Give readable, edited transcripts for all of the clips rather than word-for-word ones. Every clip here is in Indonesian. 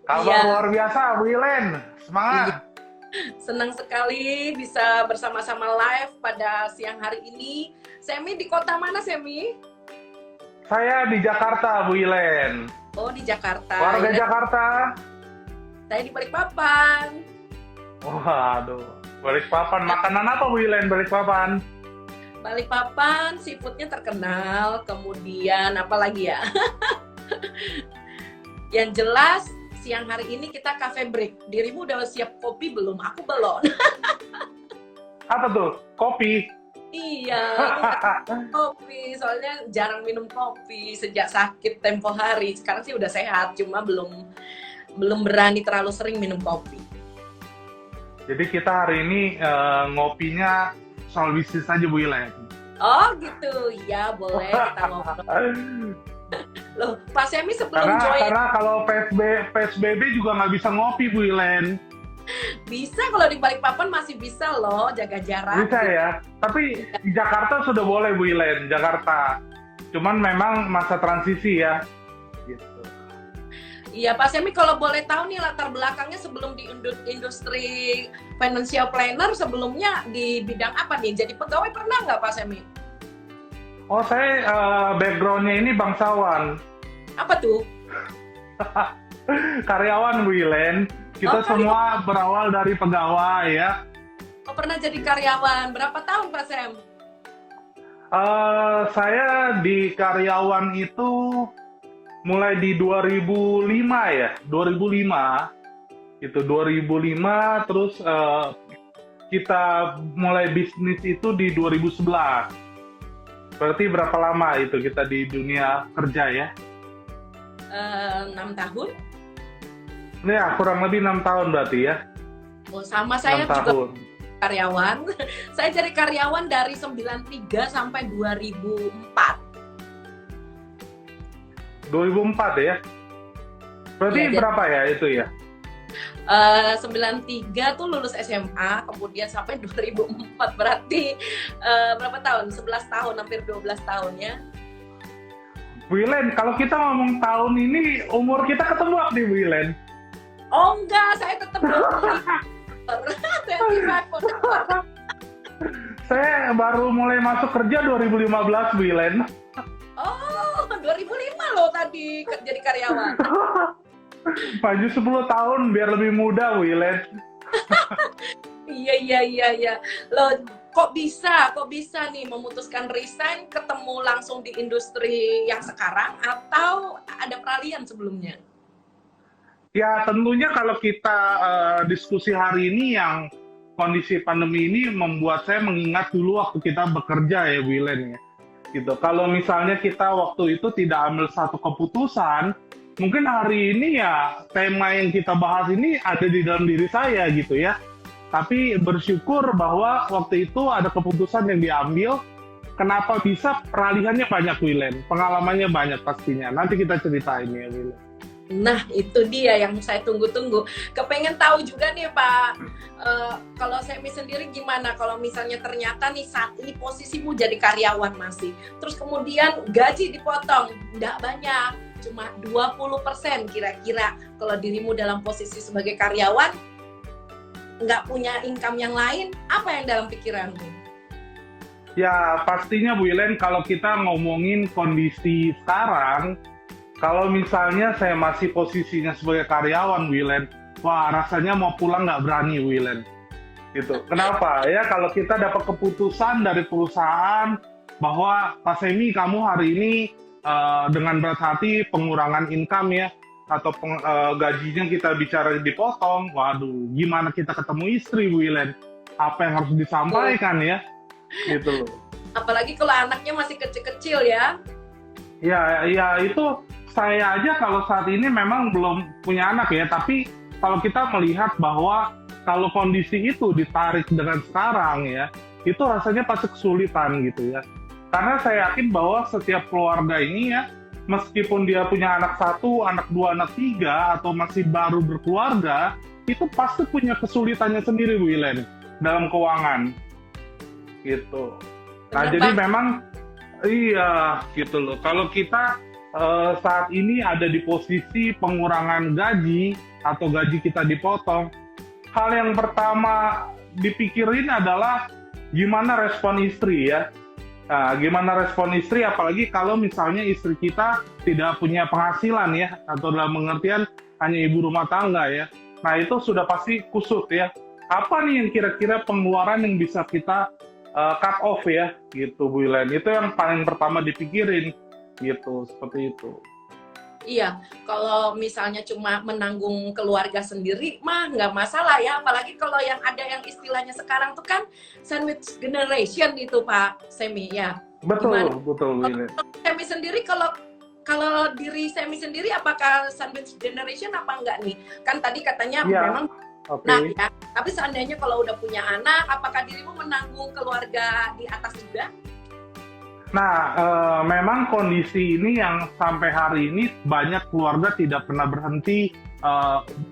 Kabar Iya, luar biasa, Bu Ilen. iya. Semangat. Senang sekali bisa bersama-sama live pada siang hari ini. Semi di kota mana, Semi? Saya di Jakarta, Bu Ilen. Oh, di Jakarta. Warga Ya, Jakarta. saya di Balikpapan. Waduh, Balikpapan. Makanan apa, Bu Ilen, Balikpapan? Balikpapan, seafoodnya terkenal. Kemudian apa lagi ya? Yang jelas, siang hari ini kita cafe break. Dirimu udah siap kopi belum? Aku belum. Apa tuh? Kopi. Iya, aku kopi. Soalnya jarang minum kopi sejak sakit tempo hari. Sekarang sih udah sehat, cuma belum berani terlalu sering minum kopi. Jadi kita hari ini ngopinya soal bisnis aja, Bu Ilen. Oh gitu, ya boleh kita ngobrol. Loh, Pak Semi sebelum join Karena kalau PSBB juga nggak bisa ngopi, Bu Ilen. bisa kalau di Balikpapan masih bisa loh jaga jarak. Bisa ya. Tapi di Jakarta sudah boleh, Bu Ilen. Jakarta. Cuman memang masa transisi ya. Gitu. Iya Pak Semi, kalau boleh tahu nih latar belakangnya sebelum di industri financial planner, sebelumnya di bidang apa nih? Jadi pegawai pernah nggak Pak Semi? Oh, saya backgroundnya ini bangsawan. Apa tuh? Karyawan, Bu Ilen. Kita Oh, semua berawal dari pegawai ya. Oh, pernah jadi karyawan. Berapa tahun Pak Sem? Saya di karyawan itu mulai di 2005 ya. 2005. Itu 2005 terus kita mulai bisnis itu di 2011. Berarti berapa lama itu kita di dunia kerja ya? 6 tahun. Ya, kurang lebih 6 tahun berarti ya. Oh, sama 6 saya juga tahun. karyawan. Saya jadi karyawan dari 93 sampai 2004. 2004 ya? Berarti Iya, berapa ya itu ya? 93 tuh lulus SMA, kemudian sampai 2004. Berarti berapa tahun? 11 tahun, hampir 12 tahun ya. Wilen, kalau kita ngomong tahun ini, umur kita ketemu nih, Wilen. Oh enggak, saya tetap 25. Saya baru mulai masuk kerja 2015, Wilen. Oh, 2005 loh tadi jadi karyawan. Maju 10 tahun biar lebih muda, Wilen. Iya. Loh, kok bisa nih memutuskan resign, ketemu langsung di industri yang sekarang atau ada peralihan sebelumnya? Ya, tentunya kalau kita diskusi hari ini yang kondisi pandemi ini membuat saya mengingat dulu waktu kita bekerja ya, Wilen ya. Gitu. Kalau misalnya kita waktu itu tidak ambil satu keputusan, mungkin hari ini ya tema yang kita bahas ini ada di dalam diri saya gitu ya. Tapi bersyukur bahwa waktu itu ada keputusan yang diambil. Kenapa bisa? Peralihannya banyak, Wilen. Pengalamannya banyak pastinya. Nanti kita ceritain ya, Wilen. Nah, itu dia yang saya tunggu-tunggu. Kepengen tahu juga nih Pak, kalau Semi sendiri gimana kalau misalnya ternyata nih saat ini posisimu jadi karyawan masih, terus kemudian gaji dipotong, nggak banyak, cuma 20% kira-kira. Kalau dirimu dalam posisi sebagai karyawan, nggak punya income yang lain, apa yang dalam pikiranmu? Ya, pastinya Bu Ilen, kalau kita ngomongin kondisi sekarang, kalau misalnya saya masih posisinya sebagai karyawan, Bu Ilen, wah rasanya mau pulang nggak berani, Bu Ilen. Gitu. Kenapa? Ya, kalau kita dapat keputusan dari perusahaan bahwa Pak Semi, kamu hari ini dengan berat hati pengurangan income ya, atau gajinya kita bicara dipotong, waduh, gimana kita ketemu istri, Bu Ilen? Apa yang harus disampaikan ya? Gitu loh. Apalagi kalau anaknya masih kecil-kecil ya. Ya itu saya aja kalau saat ini memang belum punya anak ya, tapi kalau kita melihat bahwa kalau kondisi itu ditarik dengan sekarang ya, itu rasanya pasti kesulitan gitu ya. Karena saya yakin bahwa setiap keluarga ini ya, meskipun dia punya anak 1, anak 2, anak 3, atau masih baru berkeluarga, itu pasti punya kesulitannya sendiri, Bu Ilen, dalam keuangan. Gitu. Nah, Bener, jadi Bang. memang iya gitu loh. Kalau kita saat ini ada di posisi pengurangan gaji atau gaji kita dipotong, hal yang pertama dipikirin adalah gimana respon istri ya. Nah, gimana respon istri apalagi kalau misalnya istri kita tidak punya penghasilan ya, atau dalam pengertian hanya ibu rumah tangga ya. Nah, itu sudah pasti kusut ya. Apa nih yang kira-kira pengeluaran yang bisa kita cut off ya gitu Bu Ilen. Itu yang paling pertama dipikirin gitu, seperti itu. Iya, kalau misalnya cuma menanggung keluarga sendiri mah nggak masalah ya. Apalagi kalau yang ada yang istilahnya sekarang tuh kan sandwich generation itu Pak Semi ya. Betul, Gimana? betul Bu Ilen. Semi sendiri kalau diri Semi sendiri apakah sandwich generation apa enggak nih? Kan tadi katanya Ya, memang nah oke. ya. Tapi seandainya kalau udah punya anak, apakah dirimu menanggung keluarga di atas juga? Nah, memang kondisi ini yang sampai hari ini banyak keluarga tidak pernah berhenti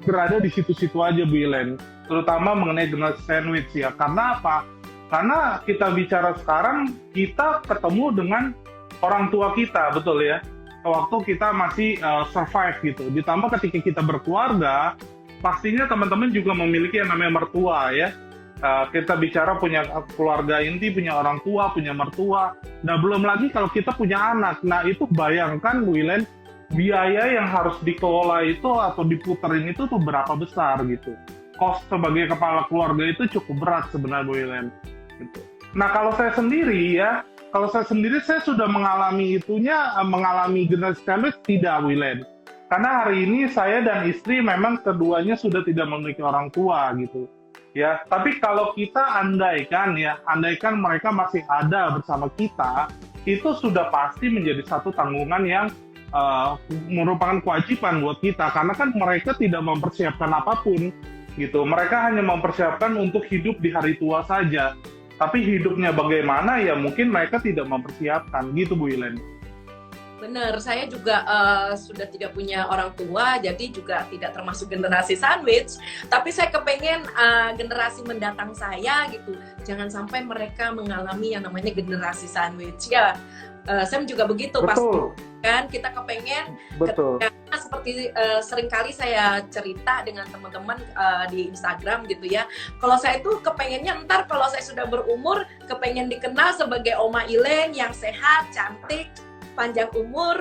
berada di situ-situ aja Bu Ilen. Terutama mengenai dengan sandwich ya. Karena apa? Karena kita bicara sekarang, kita ketemu dengan orang tua kita, betul ya? Waktu kita masih survive gitu. Ditambah ketika kita berkeluarga, pastinya teman-teman juga memiliki yang namanya mertua ya. Kita bicara punya keluarga inti, punya orang tua, punya mertua. Nah, belum lagi kalau kita punya anak. Nah, itu bayangkan, Bu Ilen, biaya yang harus dikelola itu atau diputerin itu tuh berapa besar gitu. Cost sebagai kepala keluarga itu cukup berat sebenarnya, Bu Ilen. Gitu. Nah, kalau saya sendiri saya sudah mengalami mengalami generasi sandwich tidak, Bu Ilen. Karena hari ini saya dan istri memang keduanya sudah tidak memiliki orang tua gitu. Ya, tapi kalau kita andaikan mereka masih ada bersama kita, itu sudah pasti menjadi satu tanggungan yang merupakan kewajiban buat kita, karena kan mereka tidak mempersiapkan apapun, gitu. Mereka hanya mempersiapkan untuk hidup di hari tua saja, tapi hidupnya bagaimana ya mungkin mereka tidak mempersiapkan, gitu Bu Ilen. Bener, saya juga sudah tidak punya orang tua, jadi juga tidak termasuk generasi sandwich. Tapi saya kepengen generasi mendatang saya gitu, jangan sampai mereka mengalami yang namanya generasi sandwich. Ya, Sam juga begitu pasti kan. Kita kepengen, karena seperti seringkali saya cerita dengan teman-teman di Instagram gitu ya. Kalau saya tuh kepengennya ntar kalau saya sudah berumur, kepengen dikenal sebagai Oma Ilen yang sehat, cantik, panjang umur,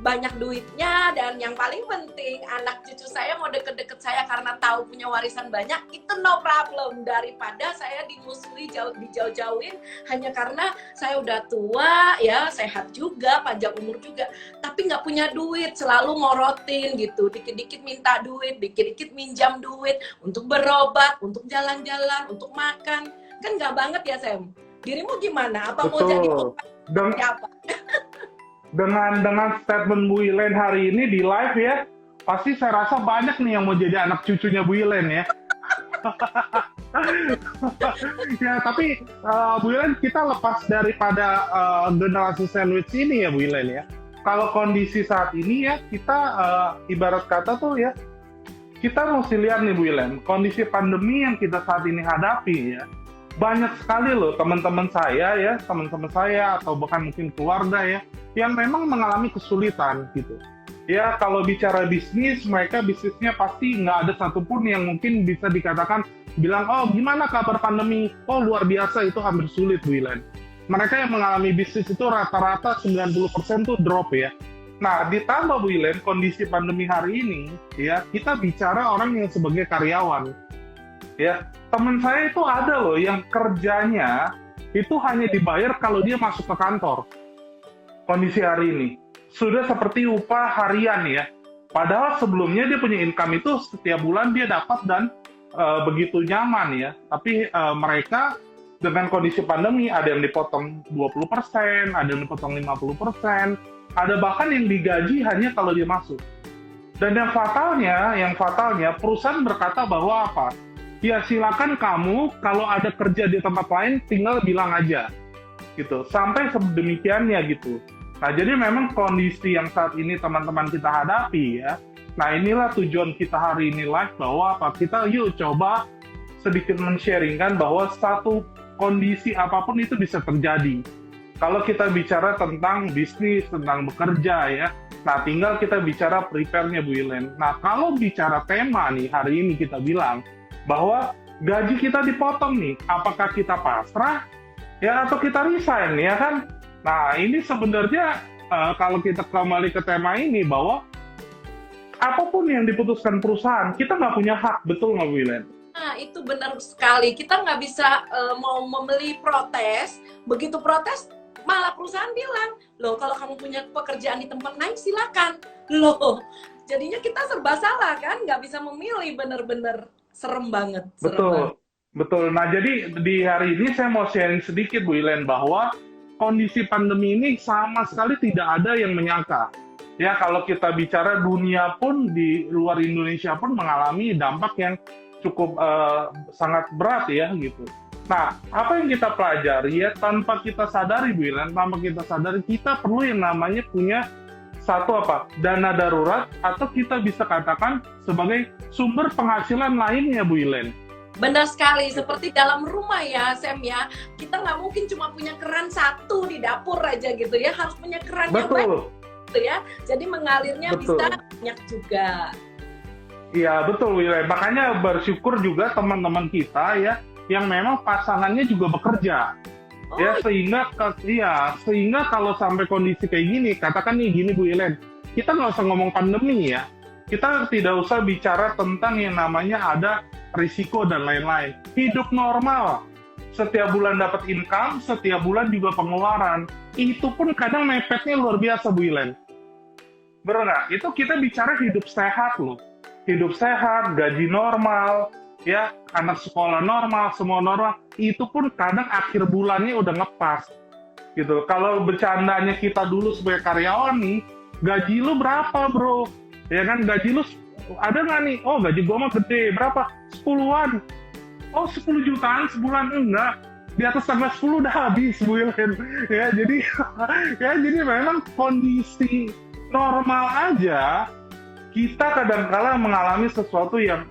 banyak duitnya, dan yang paling penting anak cucu saya mau deket-deket saya karena tahu punya warisan banyak, itu no problem, daripada saya dimusuhi dijauh-jauhin hanya karena saya udah tua ya, sehat juga, panjang umur juga, tapi nggak punya duit, selalu ngorotin gitu, dikit-dikit minta duit, dikit-dikit minjam duit untuk berobat, untuk jalan-jalan, untuk makan, kan nggak banget ya Sam. Dirimu gimana? Apa mau jadi apa? Dengan statement Bu Ilen hari ini di live ya, pasti saya rasa banyak nih yang mau jadi anak cucunya Bu Ilen ya. Ya, tapi Bu Ilen, kita lepas daripada generasi sandwich ini ya Bu Ilen ya. Kalau kondisi saat ini ya, kita ibarat kata tuh ya, kita mesti lihat nih Bu Ilen, kondisi pandemi yang kita saat ini hadapi ya, banyak sekali loh teman-teman saya atau bahkan mungkin keluarga ya yang memang mengalami kesulitan gitu. Ya, kalau bicara bisnis, mereka bisnisnya pasti nggak ada satupun yang mungkin bisa dikatakan bilang, oh gimana kabar pandemi, oh luar biasa, itu hampir sulit Bu Ilen. Mereka yang mengalami bisnis itu rata-rata 90% tuh drop ya. Nah, ditambah Bu Ilen, kondisi pandemi hari ini ya, kita bicara orang yang sebagai karyawan. Ya, teman saya itu ada loh yang kerjanya itu hanya dibayar kalau dia masuk ke kantor. Kondisi hari ini sudah seperti upah harian ya. Padahal sebelumnya dia punya income itu setiap bulan dia dapat dan begitu nyaman ya. Tapi mereka dengan kondisi pandemi ada yang dipotong 20%, ada yang dipotong 50%, ada bahkan yang digaji hanya kalau dia masuk. Dan yang fatalnya perusahaan berkata bahwa apa? Ya silakan kamu kalau ada kerja di tempat lain tinggal bilang aja gitu, sampai sedemikiannya gitu. Nah, jadi memang kondisi yang saat ini teman-teman kita hadapi ya. Nah, inilah tujuan kita hari ini live, bahwa apa? Kita yuk coba sedikit men-sharingkan bahwa satu kondisi apapun itu bisa terjadi. Kalau kita bicara tentang bisnis, tentang bekerja ya, nah tinggal kita bicara prepare-nya Bu Ilen. Nah kalau bicara tema nih, hari ini kita bilang bahwa gaji kita dipotong nih, apakah kita pasrah ya atau kita resign ya kan? Nah ini sebenarnya kalau kita kembali ke tema ini bahwa apapun yang diputuskan perusahaan, kita nggak punya hak, betul nggak Bu Ilen? Nah, itu benar sekali. Kita nggak bisa mau membeli protes, begitu protes, malah perusahaan bilang, loh kalau kamu punya pekerjaan di tempat lain silakan. Loh, jadinya kita serba salah kan, nggak bisa memilih, bener-bener serem banget. Betul, betul. Nah jadi di hari ini saya mau sharing sedikit Bu Ilen bahwa kondisi pandemi ini sama sekali tidak ada yang menyangka. Ya kalau kita bicara dunia pun di luar Indonesia pun mengalami dampak yang cukup sangat berat ya gitu. Nah, apa yang kita pelajari ya tanpa kita sadari Bu Ilen, tanpa kita sadari kita perlu yang namanya punya satu dana darurat atau kita bisa katakan sebagai sumber penghasilan lainnya Bu Ilen. Benar sekali, seperti dalam rumah ya Sam ya, kita nggak mungkin cuma punya keran satu di dapur aja gitu ya, harus punya keran yang banyak gitu ya, jadi mengalirnya bisa banyak juga. Iya betul Bu Ilen, makanya bersyukur juga teman-teman kita ya yang memang pasangannya juga bekerja. Ya sehingga kalau sampai kondisi kayak gini, katakan nih gini Bu Ilen, kita nggak usah ngomong pandemi ya, kita tidak usah bicara tentang yang namanya ada risiko dan lain-lain. Hidup normal, setiap bulan dapat income, setiap bulan juga pengeluaran, itu pun kadang mepetnya luar biasa Bu Ilen. Benar nggak? Itu kita bicara hidup sehat loh, hidup sehat, gaji normal, ya anak sekolah normal, semua normal, itu pun kadang akhir bulannya udah ngepas gitu. Kalau bercandanya kita dulu sebagai karyawan nih, gaji lu berapa bro? Ya kan gaji lu ada nggak nih? Oh gaji gua mah gede, berapa? 10-an. Oh 10 jutaan sebulan? Enggak, di atas tanggal 10 udah habis Bu Ilen. Ya jadi ya jadi memang kondisi normal aja kita kadang-kala mengalami sesuatu yang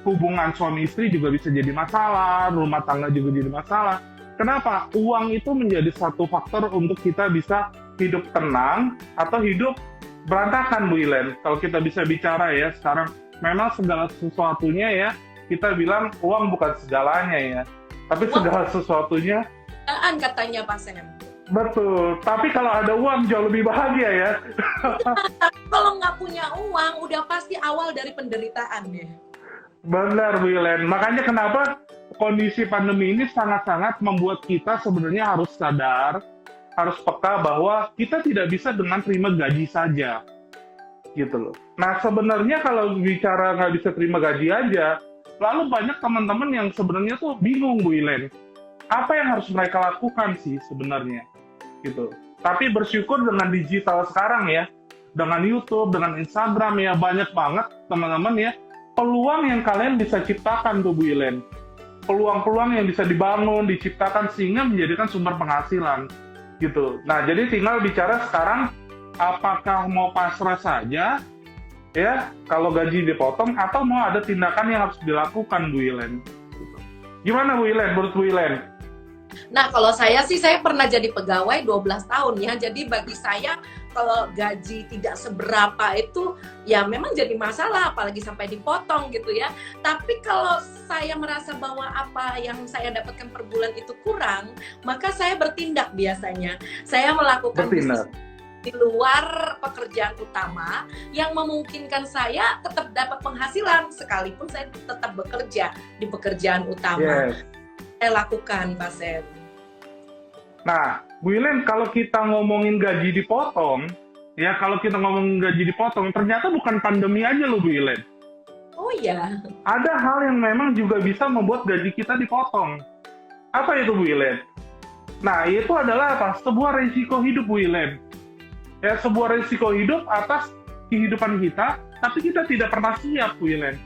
hubungan suami istri juga bisa jadi masalah, rumah tangga juga jadi masalah. Kenapa? Uang itu menjadi satu faktor untuk kita bisa hidup tenang atau hidup berantakan Bu Ilen. Kalau kita bisa bicara ya sekarang, memang segala sesuatunya ya, kita bilang uang bukan segalanya ya, tapi segala sesuatunya katanya Pak Sam. Betul, tapi kalau ada uang jauh lebih bahagia ya. Kalau nggak punya uang, udah pasti awal dari penderitaan ya. Benar Bu Ilen, makanya kenapa kondisi pandemi ini sangat-sangat membuat kita sebenarnya harus sadar, harus peka bahwa kita tidak bisa dengan terima gaji saja, gitu loh. Nah sebenarnya kalau bicara nggak bisa terima gaji aja, lalu banyak teman-teman yang sebenarnya tuh bingung Bu Ilen, apa yang harus mereka lakukan sih sebenarnya, gitu. Tapi bersyukur dengan digital sekarang ya, dengan YouTube, dengan Instagram ya, banyak banget teman-teman ya, peluang yang kalian bisa ciptakan tuh Bu Ilen. Peluang-peluang yang bisa dibangun, diciptakan sehingga menjadikan sumber penghasilan gitu. Nah, jadi tinggal bicara sekarang apakah mau pasrah saja ya kalau gaji dipotong atau mau ada tindakan yang harus dilakukan Bu Ilen. Gitu. Gimana Bu Ilen, menurut Bu Ilen? Nah, kalau saya sih, saya pernah jadi pegawai 12 tahun ya. Jadi bagi saya, kalau gaji tidak seberapa itu, ya memang jadi masalah, apalagi sampai dipotong gitu ya. Tapi kalau saya merasa bahwa apa yang saya dapatkan per bulan itu kurang, maka saya bertindak biasanya. Saya melakukan bisnis di luar pekerjaan utama yang memungkinkan saya tetap dapat penghasilan, sekalipun saya tetap bekerja di pekerjaan utama. Yes. Saya lakukan, Pak Sam. Nah, Bu Ilen, kalau kita ngomongin gaji dipotong, ya kalau kita ngomongin gaji dipotong, ternyata bukan pandemi aja loh Bu Ilen. Oh iya. Ada hal yang memang juga bisa membuat gaji kita dipotong. Apa itu Bu Ilen? Nah, itu adalah apa? Sebuah risiko hidup Bu Ilen. Ya, sebuah risiko hidup atas kehidupan kita, tapi kita tidak pernah siap Bu Ilen.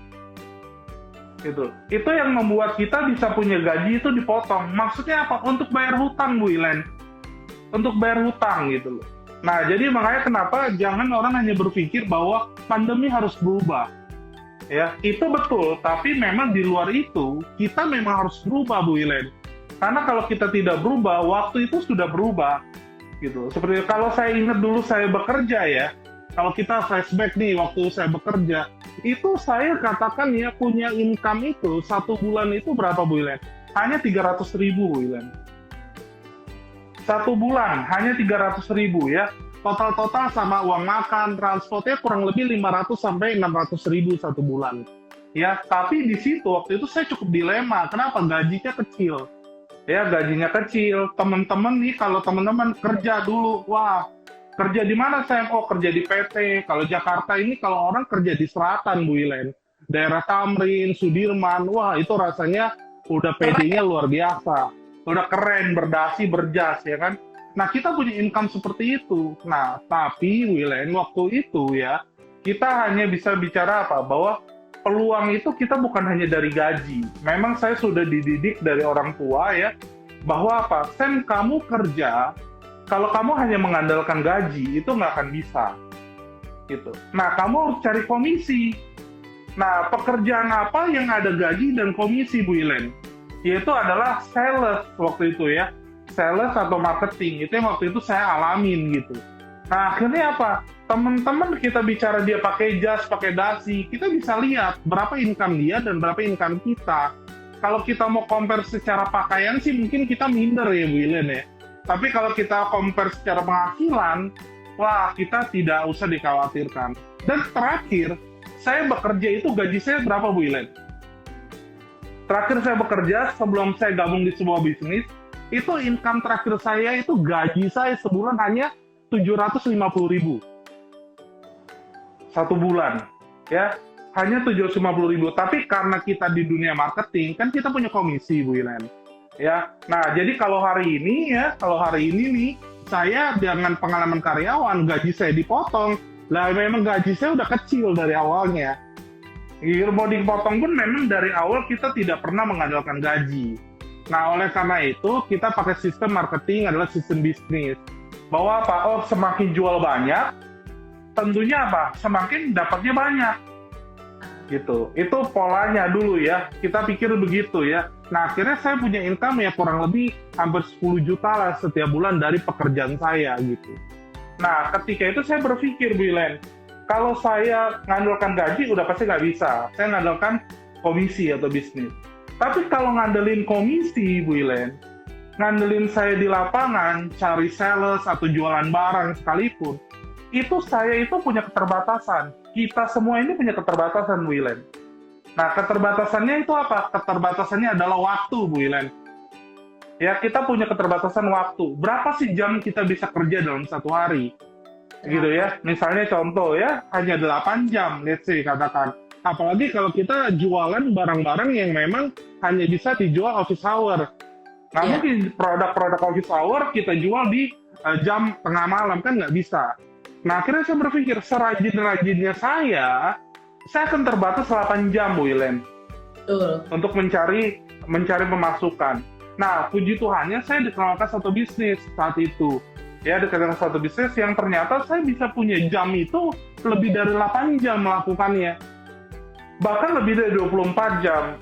Gitu. Itu yang membuat kita bisa punya gaji itu dipotong. Maksudnya apa? Untuk bayar hutang Bu Ilen. Untuk bayar hutang gitu loh. Nah, jadi makanya kenapa jangan orang hanya berpikir bahwa pandemi harus berubah. Ya, itu betul, tapi memang di luar itu kita memang harus berubah Bu Ilen. Karena kalau kita tidak berubah, waktu itu sudah berubah gitu. Seperti kalau saya ingat dulu saya bekerja ya, kalau kita flashback nih waktu saya bekerja, itu saya katakan ya punya income itu 1 bulan itu berapa Bu Ilen? Hanya 300.000 Bu Ilen. 1 bulan hanya 300.000 ya. Total sama uang makan, transportnya kurang lebih 500 sampai 600.000 1 bulan. Ya, tapi di situ waktu itu saya cukup dilema. Kenapa? Gajinya kecil. Ya, gajinya kecil. Teman-teman nih, kalau teman-teman kerja dulu, wah, kerja di mana saya? Oh, kerja di PT. Kalau Jakarta ini, kalau orang kerja di selatan, Bu Ilen. Daerah Tamrin, Sudirman, wah, itu rasanya udah PD-nya luar biasa. Udah keren, berdasi, berjas, ya kan? Nah, kita punya income seperti itu. Nah, tapi, Bu Ilen, waktu itu ya, kita hanya bisa bicara apa? Bahwa peluang itu kita bukan hanya dari gaji. Memang saya sudah dididik dari orang tua ya, bahwa apa? Sam, kamu kerja, kalau kamu hanya mengandalkan gaji, itu nggak akan bisa. Gitu. Nah, kamu harus cari komisi. Nah, pekerjaan apa yang ada gaji dan komisi, Bu Ilen? Yaitu adalah sales waktu itu ya. Sales atau marketing. Itu yang waktu itu saya alamin gitu. Nah, akhirnya apa? Teman-teman kita bicara dia pakai jas, pakai dasi, kita bisa lihat berapa income dia dan berapa income kita. Kalau kita mau compare secara pakaian sih mungkin kita minder ya Bu Ilen ya. Tapi kalau kita compare secara penghasilan, wah kita tidak usah dikhawatirkan. Dan terakhir, saya bekerja itu gaji saya berapa Bu Ilen? Terakhir saya bekerja sebelum saya gabung di sebuah bisnis, itu income terakhir saya itu gaji saya sebulan hanya 750.000. 1 bulan ya, hanya 750.000. Tapi karena kita di dunia marketing kan kita punya komisi Bu Ilen ya. Nah, jadi kalau hari ini nih saya dengan pengalaman karyawan, gaji saya dipotong lah. Memang gaji saya udah kecil dari awalnya. Mau dipotong pun memang dari awal kita tidak pernah mengandalkan gaji. Nah, oleh karena itu kita pakai sistem marketing adalah sistem bisnis. Bahwa apa? Oh, semakin jual banyak, tentunya apa? Semakin dapatnya banyak. Gitu. Itu polanya dulu ya. Kita pikir begitu ya. Nah, akhirnya saya punya income ya kurang lebih hampir 10 juta lah setiap bulan dari pekerjaan saya gitu. Nah, ketika itu saya berpikir, Bu Ilen, kalau saya ngandalkan gaji udah pasti nggak bisa. Saya ngandalkan komisi atau bisnis. Tapi kalau ngandelin komisi, Bu Ilen, ngandelin saya di lapangan, cari sales atau jualan barang sekalipun, itu saya itu punya keterbatasan. Kita semua ini punya keterbatasan, Bu Ilen. Nah, keterbatasannya itu apa? Keterbatasannya adalah waktu, Bu Ilen. Ya, kita punya keterbatasan waktu. Berapa sih jam kita bisa kerja dalam satu hari? Gitu ya. Misalnya contoh ya, hanya 8 jam, let's say katakan. Apalagi kalau kita jualan barang-barang yang memang hanya bisa dijual office hour. Nggak mungkin produk-produk office hour kita jual di jam tengah malam, kan nggak bisa. Nah, akhirnya saya berpikir, serajin-rajinnya saya akan terbatas 8 jam, Bu Ilen. Untuk mencari pemasukan. Nah, puji Tuhannya saya dikenalkan satu bisnis saat itu. Ya, dikenalkan satu bisnis yang ternyata saya bisa punya jam itu lebih dari 8 jam melakukannya. Bahkan lebih dari 24 jam.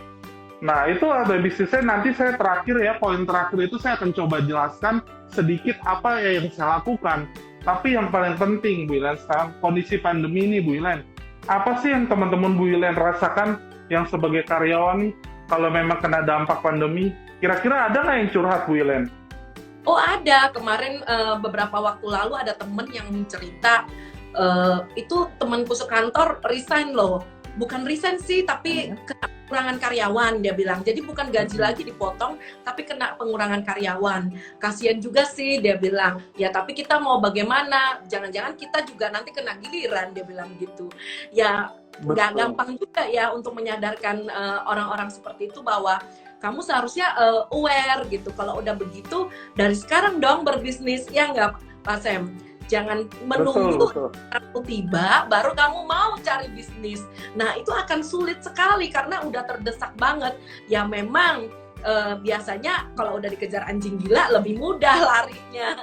Nah, itu ada bisnisnya, nanti saya terakhir ya, poin terakhir itu saya akan coba jelaskan sedikit apa yang saya lakukan. Tapi yang paling penting, Bu Ilen, sekarang kondisi pandemi ini, Bu Ilen, apa sih yang teman-teman Bu Ilen rasakan yang sebagai karyawan nih, kalau memang kena dampak pandemi? Kira-kira ada nggak yang curhat, Bu Ilen? Oh ada, kemarin beberapa waktu lalu ada temen yang cerita, itu temanku sekantor resign loh. Bukan resign sih, tapi kena pengurangan karyawan, dia bilang. Jadi bukan gaji lagi dipotong, tapi kena pengurangan karyawan. Kasian juga sih, dia bilang. Ya tapi kita mau bagaimana? Jangan-jangan kita juga nanti kena giliran, dia bilang gitu. Ya nggak gampang juga ya untuk menyadarkan orang-orang seperti itu bahwa kamu seharusnya aware gitu. Kalau udah begitu, dari sekarang dong berbisnis, ya nggak Pak Sam? Jangan menunggu waktu tiba baru kamu mau cari bisnis. Nah, itu akan sulit sekali karena udah terdesak banget. Ya memang biasanya kalau udah dikejar anjing gila lebih mudah larinya.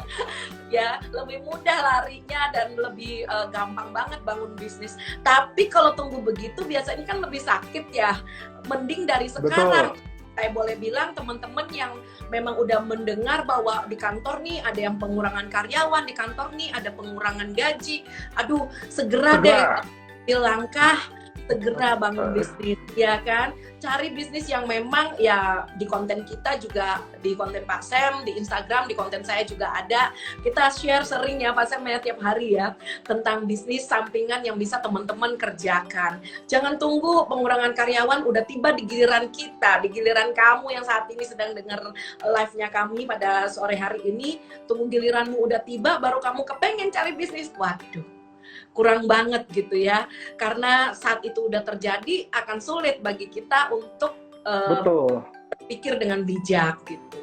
Ya, lebih mudah larinya dan lebih gampang banget bangun bisnis. Tapi kalau tunggu begitu biasanya kan lebih sakit ya. Mending dari sekarang. saya boleh bilang teman-teman yang memang udah mendengar bahwa di kantor nih ada yang pengurangan karyawan, di kantor nih ada pengurangan gaji, aduh segera deh langkah, segera bangun bisnis, ya kan? Cari bisnis yang memang ya di konten kita juga, di konten Pak Sam, di Instagram, di konten saya juga ada. Kita share sering ya Pak Sam ya tiap hari ya tentang bisnis sampingan yang bisa teman-teman kerjakan. Jangan tunggu pengurangan karyawan udah tiba di giliran kita, di giliran kamu yang saat ini sedang dengar live-nya kami pada sore hari ini. Tunggu giliranmu udah tiba baru kamu kepengen cari bisnis. Waduh, kurang banget gitu ya, karena saat itu udah terjadi akan sulit bagi kita untuk berpikir dengan bijak gitu.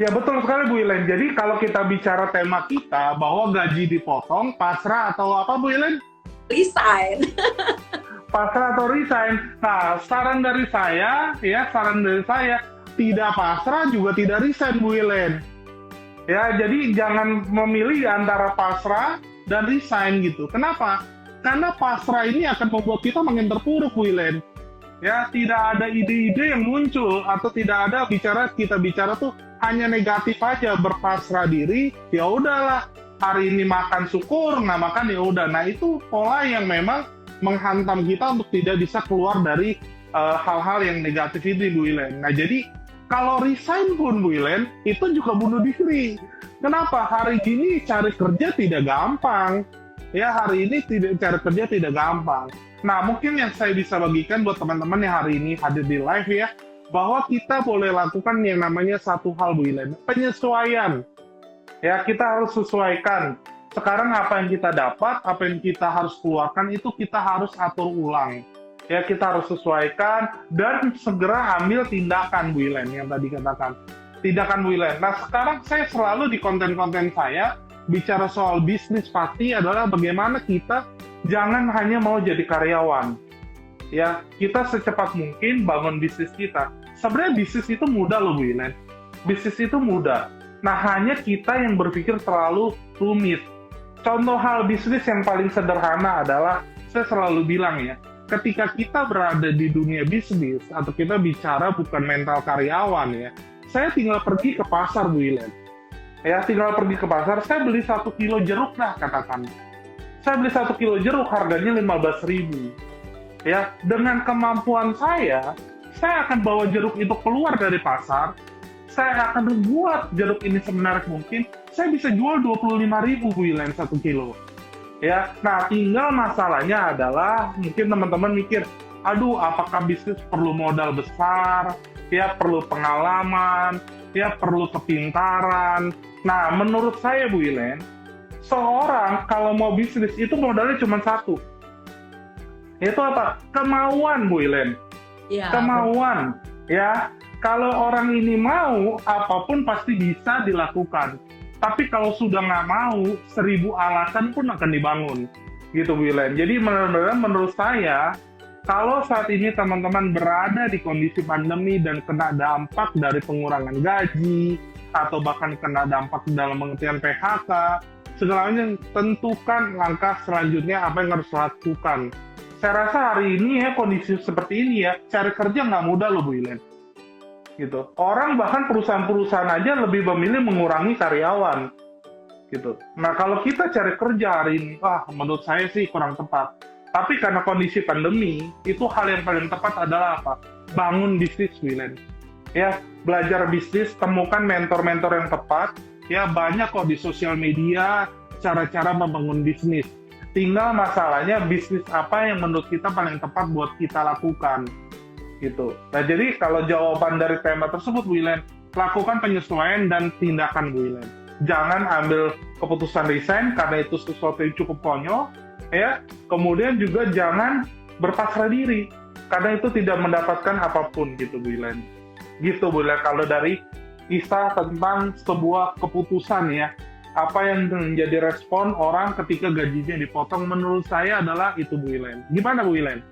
Ya betul sekali Bu Ilen. Jadi kalau kita bicara tema kita bahwa gaji dipotong, pasrah atau apa Bu Ilen? Resign. Pasrah atau resign. Nah, saran dari saya tidak pasrah juga tidak resign Bu Ilen. Ya, jadi jangan memilih antara pasrah dan resign gitu. Kenapa? Karena pasrah ini akan membuat kita makin terpuruk, Bu Ilen. Ya, tidak ada ide-ide yang muncul atau tidak ada kita bicara tuh hanya negatif aja, berpasrah diri. Ya udahlah, hari ini makan syukur, nggak makan ya udah. Nah, itu pola yang memang menghantam kita untuk tidak bisa keluar dari hal-hal yang negatif ini, Bu Ilen. Nah, jadi kalau resign pun Bu Ilen, itu juga bunuh diri. Kenapa? Hari ini cari kerja tidak gampang. Ya, hari ini cari kerja tidak gampang. Nah, mungkin yang saya bisa bagikan buat teman-teman yang hari ini hadir di live ya, bahwa kita boleh lakukan yang namanya satu hal Bu Ilen, penyesuaian. Ya, kita harus sesuaikan. Sekarang apa yang kita dapat, apa yang kita harus keluarkan, itu kita harus atur ulang. Ya, kita harus sesuaikan dan segera ambil tindakan Bu Ilen yang tadi katakan. Tindakan Bu Ilen. Nah, sekarang saya selalu di konten-konten saya bicara soal bisnis pasti adalah bagaimana kita jangan hanya mau jadi karyawan. Ya, kita secepat mungkin bangun bisnis kita. Sebenarnya bisnis itu mudah loh Bu Ilen. Bisnis itu mudah. Nah, hanya kita yang berpikir terlalu rumit. Contoh hal bisnis yang paling sederhana adalah, saya selalu bilang ya, ketika kita berada di dunia bisnis, atau kita bicara bukan mental karyawan ya, saya tinggal pergi ke pasar Bu Ilen. Ya, tinggal pergi ke pasar, saya beli 1 kilo jeruk dah katakan. Saya beli 1 kilo jeruk harganya 15.000. Ya, dengan kemampuan saya akan bawa jeruk itu keluar dari pasar, saya akan buat jeruk ini semenarik mungkin, saya bisa jual 25.000 Bu Ilen 1 kilo. Ya, nah tinggal masalahnya adalah mungkin teman-teman mikir, aduh apakah bisnis perlu modal besar, ya perlu pengalaman, ya perlu kepintaran. Nah, menurut saya Bu Ilen, seorang kalau mau bisnis itu modalnya cuma satu. Itu apa? Kemauan Bu Ilen. Ya, kemauan. Ya, kalau orang ini mau, apapun pasti bisa dilakukan. Tapi kalau sudah nggak mau, 1000 alasan pun akan dibangun. Gitu Bu Ilen. Jadi menurut saya, kalau saat ini teman-teman berada di kondisi pandemi dan kena dampak dari pengurangan gaji, atau bahkan kena dampak dalam pengertian PHK, segalanya tentukan langkah selanjutnya apa yang harus dilakukan. Saya rasa hari ini ya, kondisi seperti ini ya, cari kerja nggak mudah loh Bu Ilen. Gitu. Orang bahkan perusahaan-perusahaan aja lebih memilih mengurangi karyawan. Gitu. Nah, kalau kita cari kerja hari ini, menurut saya sih kurang tepat. Tapi karena kondisi pandemi, itu hal yang paling tepat adalah apa? Bangun bisnis, Wilen. Ya, belajar bisnis, temukan mentor-mentor yang tepat. Ya, banyak kok di sosial media cara-cara membangun bisnis. Tinggal masalahnya bisnis apa yang menurut kita paling tepat buat kita lakukan. Gitu. Nah, jadi kalau jawaban dari tema tersebut, Bu Ilen, lakukan penyesuaian dan tindakan, Bu Ilen. Jangan ambil keputusan resign karena itu sesuatu yang cukup konyol, ya. Kemudian juga jangan berpasrah diri karena itu tidak mendapatkan apapun, gitu, Bu Ilen. Gitu, Bu Ilen. Kalau dari kisah tentang sebuah keputusan, ya, apa yang menjadi respon orang ketika gajinya dipotong, menurut saya adalah itu, Bu Ilen. Gimana, Bu Ilen?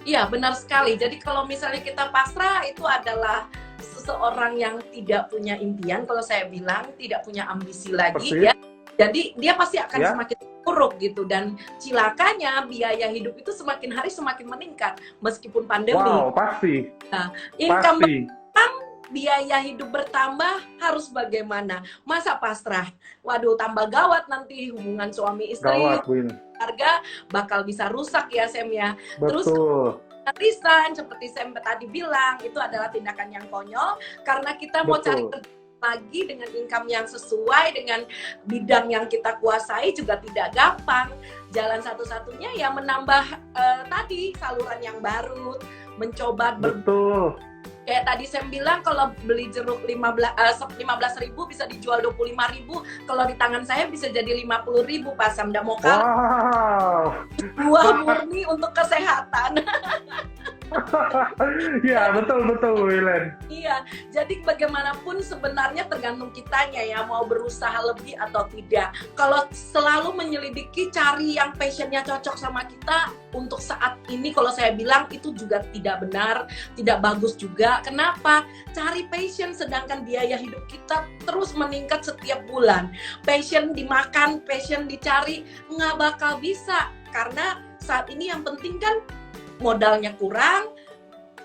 Iya, benar sekali. Jadi kalau misalnya kita pasrah, itu adalah seseorang yang tidak punya impian, kalau saya bilang tidak punya ambisi lagi, ya. Jadi dia pasti akan semakin buruk gitu, dan cilakanya biaya hidup itu semakin hari semakin meningkat meskipun pandemi. Wow, pasti. Nah, income Pasti. bertambah, biaya hidup bertambah, harus bagaimana? Masa pasrah? Waduh, tambah gawat nanti hubungan suami istri, Gawat, Win. keluarga bakal bisa rusak ya, Sam ya. Terus Betul. resign seperti Sam tadi bilang, itu adalah tindakan yang konyol karena kita mau cari Betul. kerja lagi dengan income yang sesuai dengan bidang yang kita kuasai juga tidak gampang. Jalan satu-satunya ya menambah tadi saluran yang baru, mencoba Betul. kayak tadi Sam bilang, kalau beli jeruk 15.000 bisa dijual 25.000, kalau di tangan saya bisa jadi 50.000 Pak Sam. Udah mau kalah, Wow. buah murni untuk kesehatan. Ya, betul, Wilen. Iya, jadi bagaimanapun sebenarnya tergantung kitanya ya, mau berusaha lebih atau tidak. Kalau selalu menyelidiki, cari yang passionnya cocok sama kita, untuk saat ini kalau saya bilang itu juga tidak benar, tidak bagus juga. Kenapa? Cari passion, sedangkan biaya hidup kita terus meningkat setiap bulan. Passion dimakan, passion dicari, nggak bakal bisa. Karena saat ini yang penting kan modalnya kurang,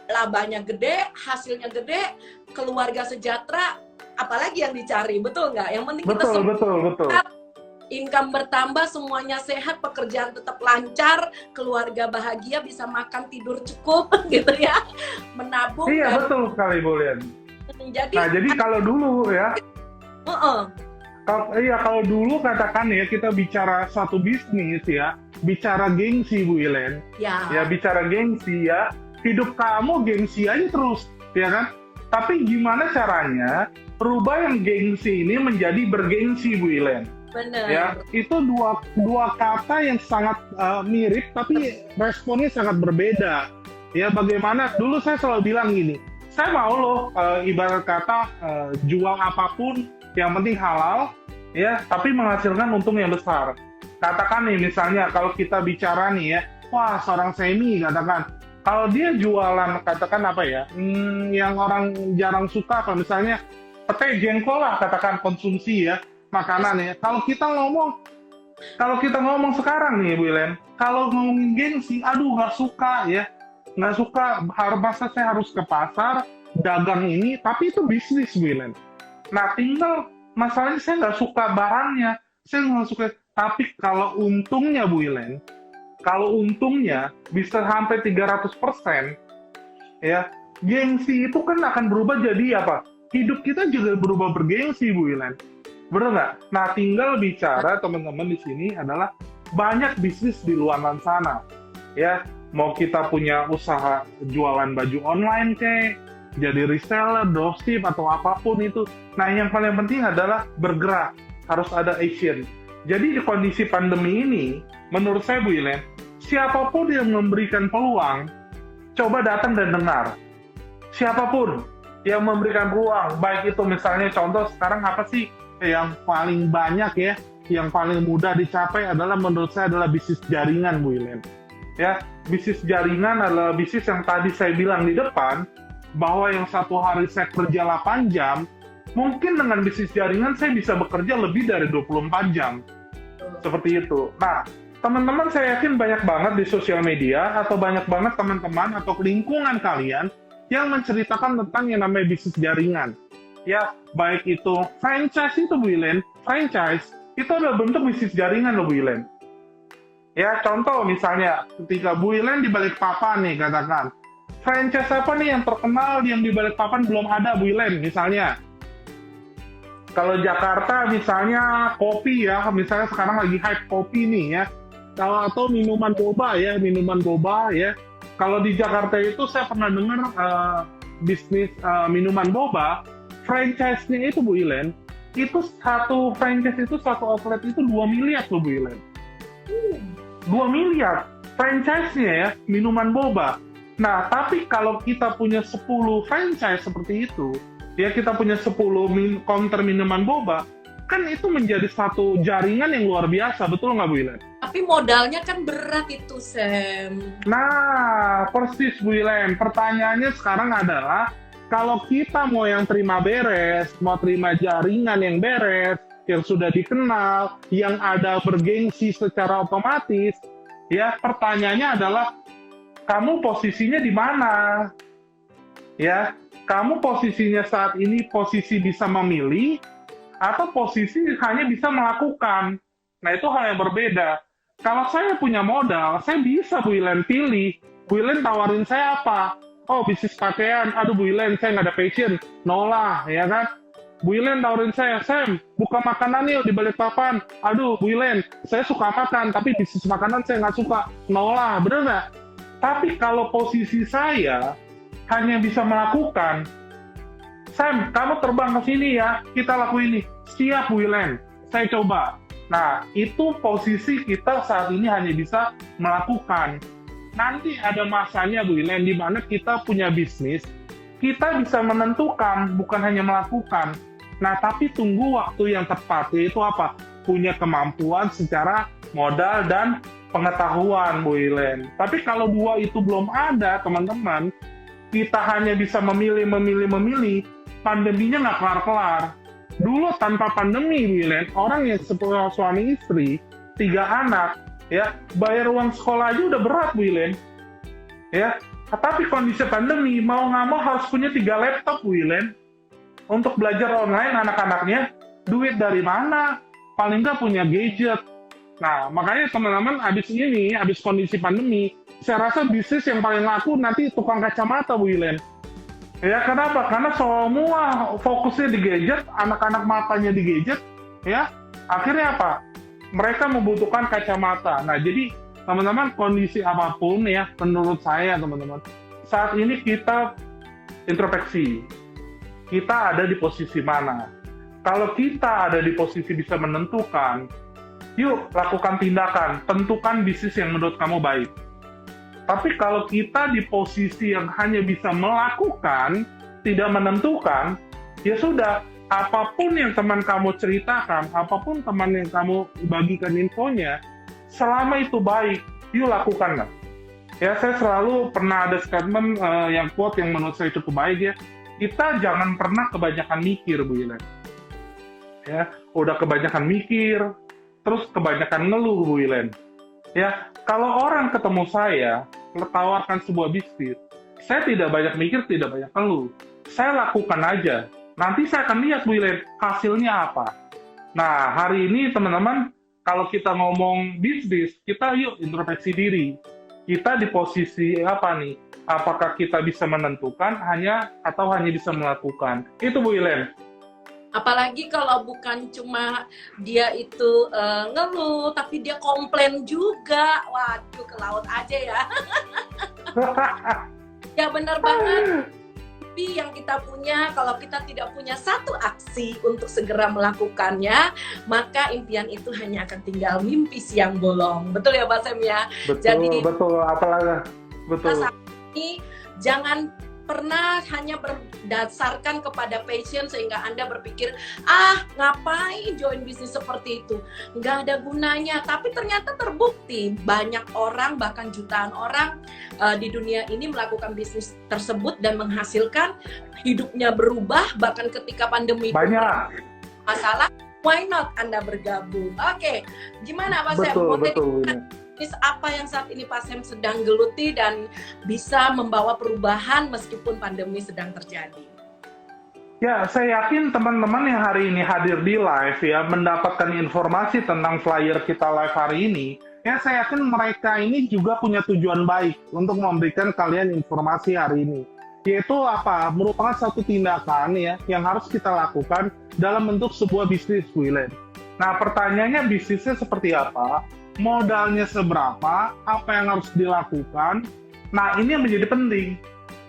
labanya gede, hasilnya gede, keluarga sejahtera, apalagi yang dicari, betul nggak? Yang penting kita Betul. income bertambah, semuanya sehat, pekerjaan tetap lancar, keluarga bahagia, bisa makan, tidur cukup, gitu ya, menabung. Iya, betul sekali, Bu Lian. Jadi kalau dulu ya, kalau dulu katakan ya, kita bicara satu bisnis ya, bicara gengsi, Bu Ilen. Ya, bicara gengsi ya, hidup kamu gengsi aja terus, ya kan? Tapi gimana caranya rubah yang gengsi ini menjadi bergengsi, Bu Ilen? Benar. Ya, itu dua kata yang sangat mirip, tapi responnya sangat berbeda. Ya, bagaimana? Dulu saya selalu bilang gini, saya mau loh, ibarat kata jual apapun, yang penting halal, ya, tapi menghasilkan untung yang besar. Katakan nih, misalnya kalau kita bicara nih ya, wah seorang semi katakan, kalau dia jualan katakan apa ya, yang orang jarang suka, kalau misalnya pete jengkol lah katakan, konsumsi ya, makanan ya. Kalau kita ngomong sekarang nih Bu Ilen, kalau ngomongin gengsi, aduh nggak suka ya, nggak suka, masa saya harus ke pasar dagang ini, tapi itu bisnis Bu Ilen. Nah tinggal masalahnya saya nggak suka barangnya, saya nggak suka. Tapi kalau untungnya Bu Ilen, kalau untungnya bisa sampai 300%, ya, gengsi itu kan akan berubah jadi apa? Hidup kita juga berubah bergengsi Bu Ilen. Benar nggak? Nah, tinggal bicara teman-teman di sini adalah banyak bisnis di luar sana. Ya, mau kita punya usaha jualan baju online kek, jadi reseller, dropship atau apapun itu. Nah, yang paling penting adalah bergerak, harus ada action. Jadi di kondisi pandemi ini, menurut saya Bu Ilen, siapapun yang memberikan peluang, coba datang dan dengar. Siapapun yang memberikan peluang, baik itu misalnya contoh sekarang apa sih yang paling banyak ya, yang paling mudah dicapai adalah menurut saya adalah bisnis jaringan Bu Ilen. Ya, bisnis jaringan adalah bisnis yang tadi saya bilang di depan, bahwa yang satu hari saya kerja 8 jam, mungkin dengan bisnis jaringan saya bisa bekerja lebih dari 24 jam. Seperti itu. Nah, teman-teman saya yakin banyak banget di sosial media atau banyak banget teman-teman atau lingkungan kalian yang menceritakan tentang yang namanya bisnis jaringan. Ya, baik itu franchise itu Bu Ilen, franchise itu adalah bentuk bisnis jaringan loh Bu Ilen. Ya, contoh misalnya ketika Bu Ilen di Balikpapan nih katakan, franchise apa nih yang terkenal yang di Balikpapan belum ada Bu Ilen misalnya. Kalau Jakarta misalnya kopi ya, misalnya sekarang lagi hype kopi nih ya. Atau minuman boba ya. Kalau di Jakarta itu saya pernah dengar bisnis minuman boba, franchise-nya itu Bu Ilen, itu satu franchise itu, satu outlet itu 2 miliar loh Bu Ilen. 2 miliar franchise-nya ya, minuman boba. Nah, tapi kalau kita punya 10 franchise seperti itu, ya kita punya 10 counter minuman boba, kan itu menjadi satu jaringan yang luar biasa, betul nggak Bu Ilen? Tapi modalnya kan berat itu, Sam. Nah, persis Bu Ilen. Pertanyaannya sekarang adalah, kalau kita mau yang terima beres, mau terima jaringan yang beres, yang sudah dikenal, yang ada bergengsi secara otomatis. Ya, pertanyaannya adalah kamu posisinya di mana? Ya, kamu posisinya saat ini posisi bisa memilih atau posisi hanya bisa melakukan. Nah, itu hal yang berbeda. Kalau saya punya modal, saya bisa Bu Ilen pilih. Bu Ilen tawarin saya apa? Oh, bisnis pakaian. Aduh Bu Ilen, saya nggak ada passion. Nolak, ya kan? Bu Ilen tawarin saya, Sam, buka makanan yuk di Balikpapan. Aduh, Bu Ilen, saya suka makan, tapi bisnis makanan saya nggak suka. Nolak, bener nggak? Tapi kalau posisi saya hanya bisa melakukan, Sam, kamu terbang ke sini ya, kita lakuin ini. Siap, Bu Ilen, saya coba. Nah, itu posisi kita saat ini hanya bisa melakukan. Nanti ada masanya, Bu Ilen, di mana kita punya bisnis, kita bisa menentukan, bukan hanya melakukan. Nah, tapi tunggu waktu yang tepat, yaitu apa? Punya kemampuan secara modal dan pengetahuan, Bu Ilen. Tapi kalau dua itu belum ada, teman-teman, kita hanya bisa memilih, pandeminya nggak kelar-kelar. Dulu tanpa pandemi, Bu Ilen, orang yang suami istri, 3 anak, ya, bayar uang sekolah aja udah berat, Bu Ilen. Ya, tapi kondisi pandemi, mau nggak mau harus punya 3 laptop, Bu Ilen. Untuk belajar online anak-anaknya, duit dari mana? Paling nggak punya gadget. Nah, makanya teman-teman, abis kondisi pandemi, saya rasa bisnis yang paling laku nanti tukang kacamata, Bu Ilen. Ya, kenapa? Karena semua fokusnya di gadget, anak-anak matanya di gadget, ya, akhirnya apa? Mereka membutuhkan kacamata. Nah, jadi teman-teman, kondisi apapun ya, menurut saya teman-teman, saat ini kita introspeksi. Kita ada di posisi mana? Kalau kita ada di posisi bisa menentukan, yuk lakukan tindakan, tentukan bisnis yang menurut kamu baik. Tapi kalau kita di posisi yang hanya bisa melakukan, tidak menentukan, ya sudah, apapun yang teman kamu ceritakan, apapun teman yang kamu bagikan infonya, selama itu baik, yuk lakukanlah. Ya, saya selalu pernah ada statement yang quote yang menurut saya cukup baik ya. Kita jangan pernah kebanyakan mikir, Bu Ilen. Ya, udah kebanyakan mikir, terus kebanyakan ngeluh, Bu Ilen. Ya, kalau orang ketemu saya, tawarkan sebuah bisnis, saya tidak banyak mikir, tidak banyak ngeluh. Saya lakukan aja. Nanti saya akan lihat, Bu Ilen, hasilnya apa. Nah, hari ini teman-teman, kalau kita ngomong bisnis, kita yuk introspeksi diri. Kita di posisi apa nih? Apakah kita bisa menentukan atau hanya bisa melakukan? Itu Bu Ilen. Apalagi kalau bukan cuma dia itu ngeluh, tapi dia komplain juga. Waduh, ke laut aja ya. Ya benar banget. Tapi yang kita punya, kalau kita tidak punya satu aksi untuk segera melakukannya, maka impian itu hanya akan tinggal mimpi siang bolong. Betul ya, Pak Sam ya? Betul. Apalagi betul. Ini jangan pernah hanya berdasarkan kepada passion sehingga Anda berpikir, ngapain join bisnis seperti itu? Nggak ada gunanya. Tapi ternyata terbukti banyak orang, bahkan jutaan orang di dunia ini melakukan bisnis tersebut dan menghasilkan, hidupnya berubah, bahkan ketika pandemi banyak masalah, why not Anda bergabung? Oke, gimana Pak Sam? Betul. Bisnis apa yang saat ini Pak Sam sedang geluti dan bisa membawa perubahan meskipun pandemi sedang terjadi? Ya, saya yakin teman-teman yang hari ini hadir di live ya, mendapatkan informasi tentang flyer kita live hari ini, ya saya yakin mereka ini juga punya tujuan baik untuk memberikan kalian informasi hari ini. Yaitu apa? Merupakan satu tindakan ya yang harus kita lakukan dalam bentuk sebuah bisnis, Bu Ilen. Nah, pertanyaannya bisnisnya seperti apa? Modalnya seberapa? Apa yang harus dilakukan? Nah, ini yang menjadi penting.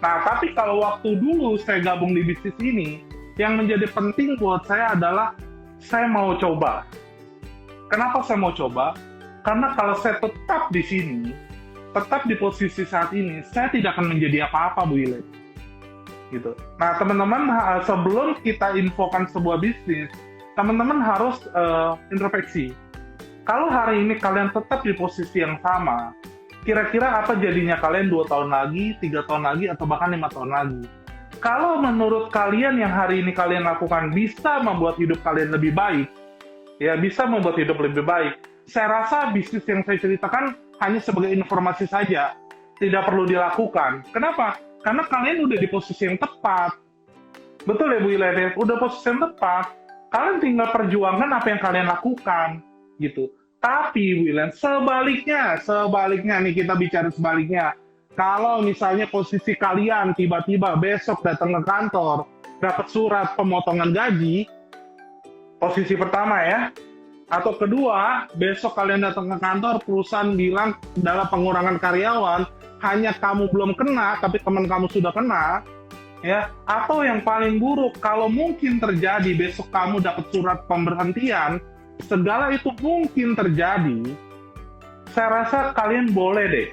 Nah, tapi kalau waktu dulu saya gabung di bisnis ini, yang menjadi penting buat saya adalah saya mau coba. Kenapa saya mau coba? Karena kalau saya tetap di sini, tetap di posisi saat ini, saya tidak akan menjadi apa-apa, Bu Ilen. Gitu. Nah, teman-teman, sebelum kita infokan sebuah bisnis, teman-teman harus introspeksi. Kalau hari ini kalian tetap di posisi yang sama, kira-kira apa jadinya kalian 2 tahun lagi, 3 tahun lagi, atau bahkan 5 tahun lagi? Kalau menurut kalian yang hari ini kalian lakukan bisa membuat hidup kalian lebih baik, ya bisa membuat hidup lebih baik. Saya rasa bisnis yang saya ceritakan hanya sebagai informasi saja, tidak perlu dilakukan. Kenapa? Karena kalian udah di posisi yang tepat. Betul ya Bu Ilen, udah posisi yang tepat. Kalian tinggal perjuangkan apa yang kalian lakukan, gitu. Tapi Bu Ilen, sebaliknya nih, kita bicara sebaliknya. Kalau misalnya posisi kalian tiba-tiba besok datang ke kantor, dapat surat pemotongan gaji, posisi pertama ya. Atau kedua, besok kalian datang ke kantor, perusahaan bilang dalam pengurangan karyawan, hanya kamu belum kena, tapi teman kamu sudah kena, ya. Atau yang paling buruk, kalau mungkin terjadi besok kamu dapat surat pemberhentian, segala itu mungkin terjadi. Saya rasa kalian boleh deh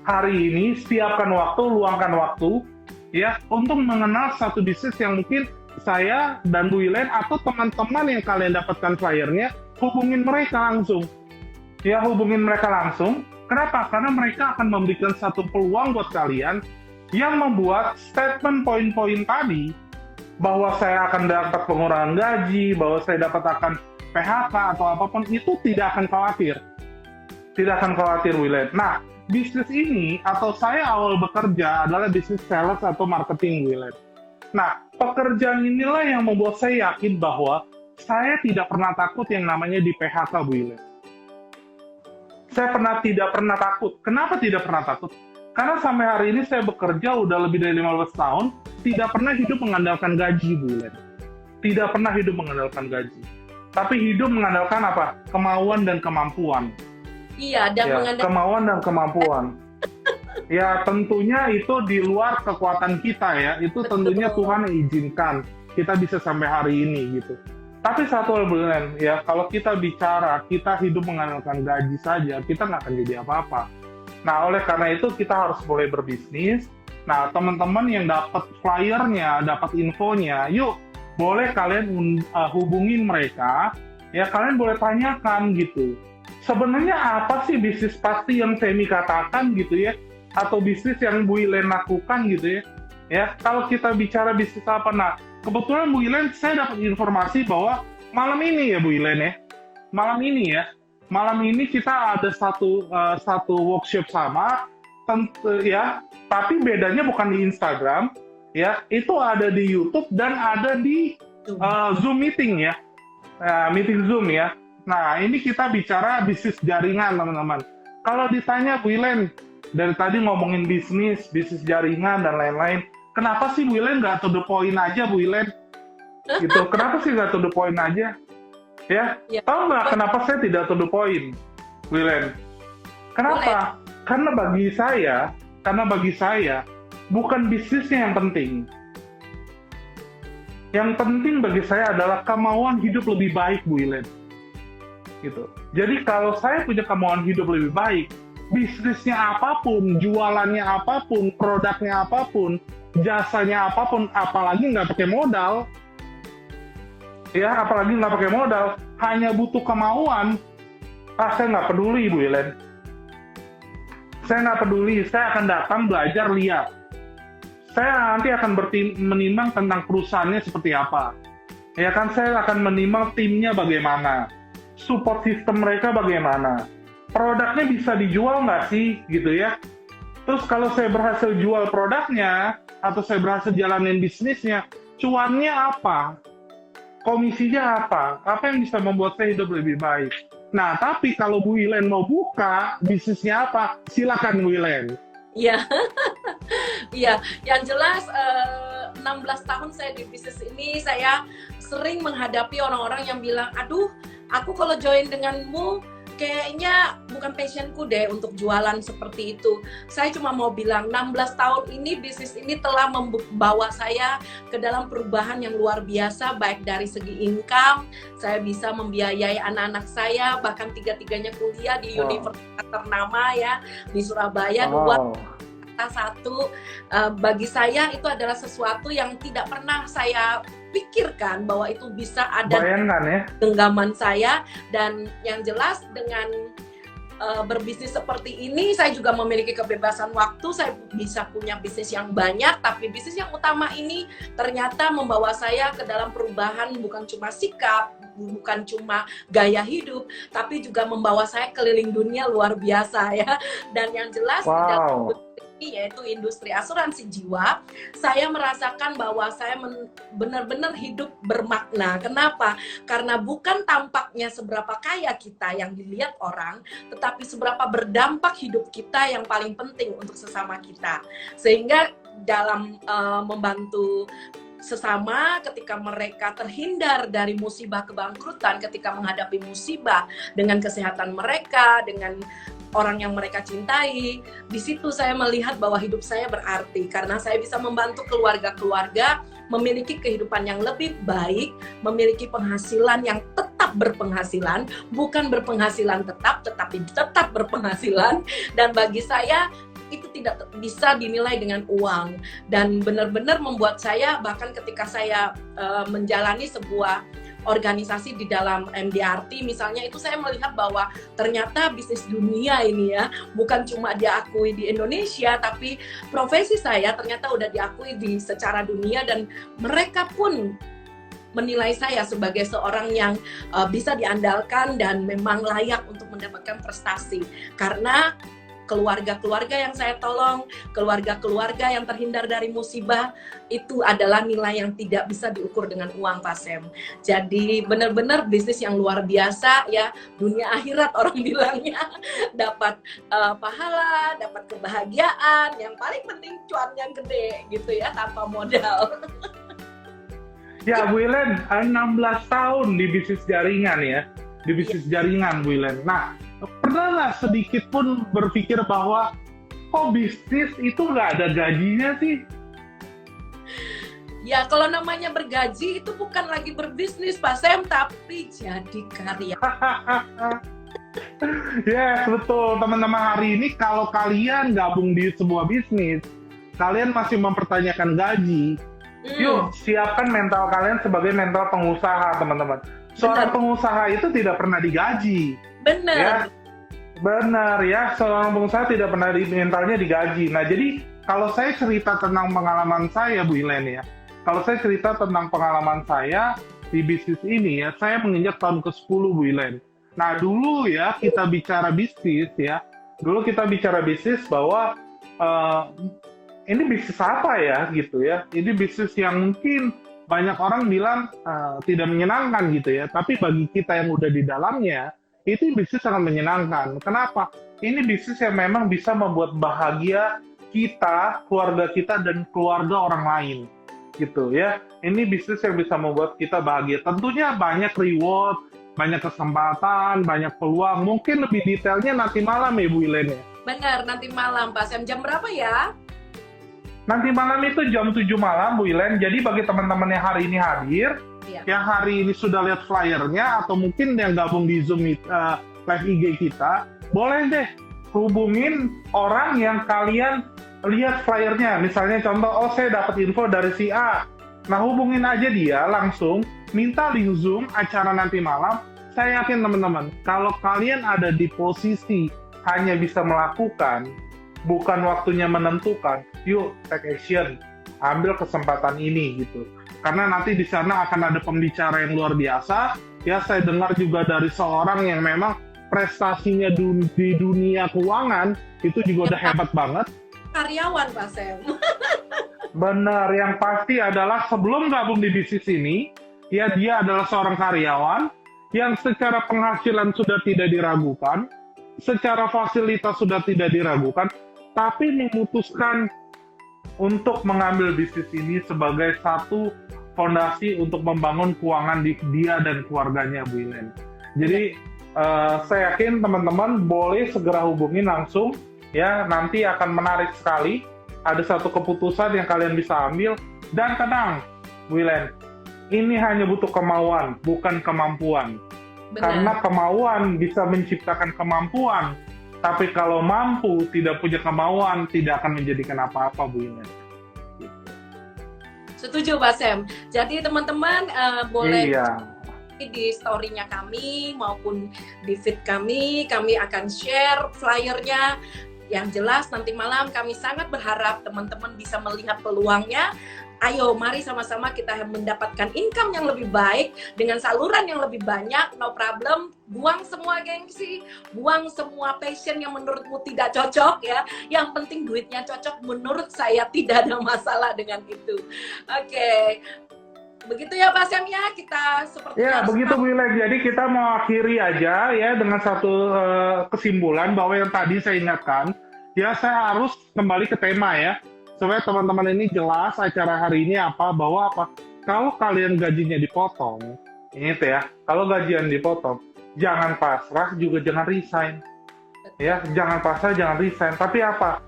hari ini siapkan waktu, luangkan waktu, ya, untuk mengenal satu bisnis yang mungkin saya dan Bu Ilen atau teman-teman yang kalian dapatkan flyernya, hubungin mereka langsung. Ya, hubungin mereka langsung. Kenapa? Karena mereka akan memberikan satu peluang buat kalian yang membuat statement poin-poin tadi, bahwa saya akan dapat pengurangan gaji, bahwa saya akan PHK atau apapun, itu tidak akan khawatir. Tidak akan khawatir, Bu Ilen. Nah, bisnis ini atau saya awal bekerja adalah bisnis sales atau marketing, Bu Ilen. Nah, pekerjaan inilah yang membuat saya yakin bahwa saya tidak pernah takut yang namanya di PHK, Bu Ilen. Saya tidak pernah takut. Kenapa tidak pernah takut? Karena sampai hari ini saya bekerja udah lebih dari 15 tahun, tidak pernah hidup mengandalkan gaji, Bu Ilen. Tidak pernah hidup mengandalkan gaji. Tapi hidup mengandalkan apa? Kemauan dan kemampuan. Iya, dan ya, kemauan dan kemampuan. Ya, tentunya itu di luar kekuatan kita ya. Itu tentunya Tuhan yang izinkan kita bisa sampai hari ini gitu. Tapi satu hal, Bu Ilen, ya, kalau kita bicara kita hidup mengandalkan gaji saja, kita nggak akan jadi apa-apa. Nah, oleh karena itu kita harus mulai berbisnis. Nah, teman-teman yang dapat flyernya, dapat infonya, yuk boleh kalian hubungin mereka. Ya, kalian boleh tanyakan gitu. Sebenarnya apa sih bisnis pasti yang Semi katakan gitu ya, atau bisnis yang Bu Ilen lakukan gitu ya. Ya, kalau kita bicara bisnis apa, nah kebetulan Bu Ilen saya dapat informasi bahwa malam ini ya Bu Ilen ya, malam ini kita ada satu workshop sama, tentu ya, tapi bedanya bukan di Instagram ya, itu ada di YouTube dan ada di Zoom meeting ya, meeting Zoom ya. Nah, ini kita bicara bisnis jaringan, teman-teman. Kalau ditanya Bu Ilen, dari tadi ngomongin bisnis jaringan, dan lain-lain, kenapa sih Bu Ilen nggak to the point aja, Bu Ilen? Gitu, kenapa sih nggak to the point aja? Ya, tahu nggak kenapa saya tidak to the point, Bu Ilen? Kenapa? Karena bagi saya, bukan bisnisnya yang penting. Yang penting bagi saya adalah kemauan hidup lebih baik, Bu Ilen. Gitu. Jadi kalau saya punya kemauan hidup lebih baik, bisnisnya apapun, jualannya apapun, produknya apapun, jasanya apapun, apalagi nggak pakai modal, ya, apalagi nggak pakai modal, hanya butuh kemauan, saya nggak peduli, Bu Ilen. Saya nggak peduli, saya akan datang belajar lihat. Saya nanti akan menimbang tentang perusahaannya seperti apa. Ya kan, saya akan menimbang timnya bagaimana, support system mereka bagaimana, produknya bisa dijual nggak sih, gitu ya. Terus kalau saya berhasil jual produknya, atau saya berhasil jalanin bisnisnya, cuannya apa? Komisinya apa? Apa yang bisa membuat saya hidup lebih baik? Nah, tapi kalau Bu Ilen mau buka, bisnisnya apa? Silakan Bu Ilen. Iya, iya. Yang jelas 16 tahun saya di bisnis ini, saya sering menghadapi orang-orang yang bilang, aduh, aku kalau join denganmu, kayaknya bukan passionku deh untuk jualan seperti itu. Saya cuma mau bilang 16 tahun ini bisnis ini telah membawa saya ke dalam perubahan yang luar biasa, baik dari segi income, saya bisa membiayai anak-anak saya, bahkan tiga-tiganya kuliah di universitas ternama ya di Surabaya. Satu, bagi saya itu adalah sesuatu yang tidak pernah saya pikirkan bahwa itu bisa ada ya? genggaman saya. Dan yang jelas dengan berbisnis seperti ini, saya juga memiliki kebebasan waktu, saya bisa punya bisnis yang banyak, tapi bisnis yang utama ini ternyata membawa saya ke dalam perubahan bukan cuma sikap, bukan cuma gaya hidup, tapi juga membawa saya keliling dunia luar biasa ya. Dan yang jelas di dalam yaitu industri asuransi jiwa, saya merasakan bahwa saya benar-benar hidup bermakna. Kenapa? Karena bukan tampaknya seberapa kaya kita yang dilihat orang, tetapi seberapa berdampak hidup kita yang paling penting untuk sesama kita. Sehingga dalam membantu sesama ketika mereka terhindar dari musibah kebangkrutan, ketika menghadapi musibah dengan kesehatan mereka, dengan orang yang mereka cintai, di situ saya melihat bahwa hidup saya berarti karena saya bisa membantu keluarga-keluarga memiliki kehidupan yang lebih baik, memiliki penghasilan yang tetap berpenghasilan, bukan berpenghasilan tetap, tetapi tetap berpenghasilan. Dan bagi saya itu tidak bisa dinilai dengan uang, dan benar-benar membuat saya, bahkan ketika saya menjalani sebuah organisasi di dalam MDRT misalnya, itu saya melihat bahwa ternyata bisnis dunia ini ya bukan cuma diakui di Indonesia, tapi profesi saya ternyata udah diakui di secara dunia, dan mereka pun menilai saya sebagai seorang yang bisa diandalkan dan memang layak untuk mendapatkan prestasi karena keluarga-keluarga yang saya tolong, keluarga-keluarga yang terhindar dari musibah, itu adalah nilai yang tidak bisa diukur dengan uang, Pak Sam. Jadi benar-benar bisnis yang luar biasa ya, dunia akhirat orang bilangnya, dapat pahala, dapat kebahagiaan, yang paling penting cuan yang gede gitu ya, tanpa modal. Ya, Bu Ellen, 16 tahun di bisnis jaringan ya, di bisnis jaringan, Bu Ellen. Nah, pernah nggak sedikit pun berpikir bahwa kok bisnis itu nggak ada gajinya sih? Ya, kalau namanya bergaji itu bukan lagi berbisnis, Pak Sam, tapi jadi karya. Yes, betul. Teman-teman, hari ini kalau kalian gabung di sebuah bisnis, kalian masih mempertanyakan gaji, yuk siapkan mental kalian sebagai mental pengusaha, teman-teman. Seorang pengusaha itu tidak pernah digaji. Benar. Ya, benar ya, seorang pengusaha tidak pernah mentalnya digaji. Nah, jadi kalau saya cerita tentang pengalaman saya, Bu Ellen ya, kalau saya cerita tentang pengalaman saya di bisnis ini ya, saya menginjak tahun ke-10, Bu Ellen. Nah, dulu ya kita bicara bisnis ya, bahwa ini bisnis apa ya gitu ya, ini bisnis yang mungkin banyak orang bilang tidak menyenangkan gitu ya, tapi bagi kita yang udah di dalamnya, itu bisnis sangat menyenangkan. Kenapa? Ini bisnis yang memang bisa membuat bahagia kita, keluarga kita, dan keluarga orang lain. Gitu ya. Ini bisnis yang bisa membuat kita bahagia. Tentunya banyak reward, banyak kesempatan, banyak peluang. Mungkin lebih detailnya nanti malam ya, Bu Ellen ya? Benar, nanti malam, Pak Sam. Jam berapa ya? Nanti malam itu jam 7 malam, Bu Ellen. Jadi bagi teman-teman yang hari ini hadir, yang hari ini sudah lihat flyernya, atau mungkin yang gabung di Zoom live IG kita, boleh deh hubungin orang yang kalian lihat flyernya. Misalnya contoh, oh saya dapat info dari si A. Nah, hubungin aja dia langsung, minta link Zoom acara nanti malam. Saya yakin teman-teman, kalau kalian ada di posisi hanya bisa melakukan, bukan waktunya menentukan, yuk take action, ambil kesempatan ini gitu. Karena nanti di sana akan ada pembicara yang luar biasa. Ya, saya dengar juga dari seorang yang memang prestasinya di dunia keuangan itu juga udah hebat banget. Karyawan, Pak Sam. Benar, yang pasti adalah sebelum gabung di bisnis ini, ya dia adalah seorang karyawan yang secara penghasilan sudah tidak diragukan, secara fasilitas sudah tidak diragukan, tapi memutuskan untuk mengambil bisnis ini sebagai satu fondasi untuk membangun keuangan dia dan keluarganya, Bu Ellen. Jadi saya yakin teman-teman boleh segera hubungi langsung ya, nanti akan menarik sekali. Ada satu keputusan yang kalian bisa ambil, dan tenang, Bu Ellen, ini hanya butuh kemauan, bukan kemampuan. Benar. Karena kemauan bisa menciptakan kemampuan, tapi kalau mampu tidak punya kemauan tidak akan menjadikan apa-apa, Bu Ellen. Setuju, Pak Sam. Jadi teman-teman boleh di story-nya kami maupun di feed kami akan share flyernya. Yang jelas nanti malam kami sangat berharap teman-teman bisa melihat peluangnya. Ayo mari sama-sama kita mendapatkan income yang lebih baik dengan saluran yang lebih banyak. No problem, buang semua gengsi, buang semua passion yang menurutmu tidak cocok ya. Yang penting duitnya cocok, menurut saya tidak ada masalah dengan itu. Oke. Begitu ya Pak Sam ya, kita seperti Ya, begitu Bu Ilen. Jadi kita mau akhiri aja ya dengan satu kesimpulan bahwa yang tadi saya ingatkan, ya saya harus kembali ke tema ya, supaya teman-teman ini jelas acara hari ini apa, bahwa apa, kalau kalian gajinya dipotong, ini tuh ya, kalau gajian dipotong, jangan pasrah juga jangan resign. Ya, jangan pasrah, jangan resign. Tapi apa?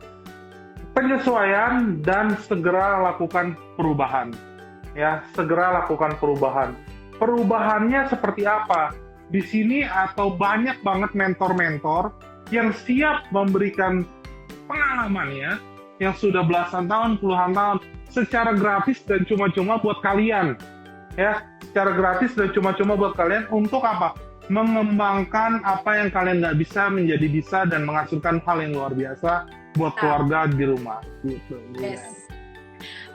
Penyesuaian dan segera lakukan perubahan. Ya, segera lakukan perubahan. Perubahannya seperti apa? Di sini atau banyak banget mentor-mentor yang siap memberikan pengalamannya yang sudah belasan tahun, puluhan tahun secara gratis dan cuma-cuma buat kalian. Ya, secara gratis dan cuma-cuma buat kalian untuk apa? Mengembangkan apa yang kalian nggak bisa menjadi bisa dan menghasilkan hal yang luar biasa buat keluarga di rumah. Gitu. Yes.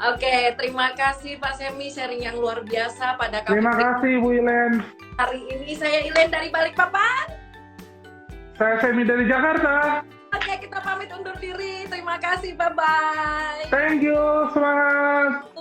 Oke, terima kasih Pak Semi sharing yang luar biasa pada kami. Terima kasih Bu Ilen. Hari ini saya Ilen dari Balikpapan. Saya Semi dari Jakarta. Oke, kita pamit undur diri. Terima kasih, bye-bye. Thank you, semangat.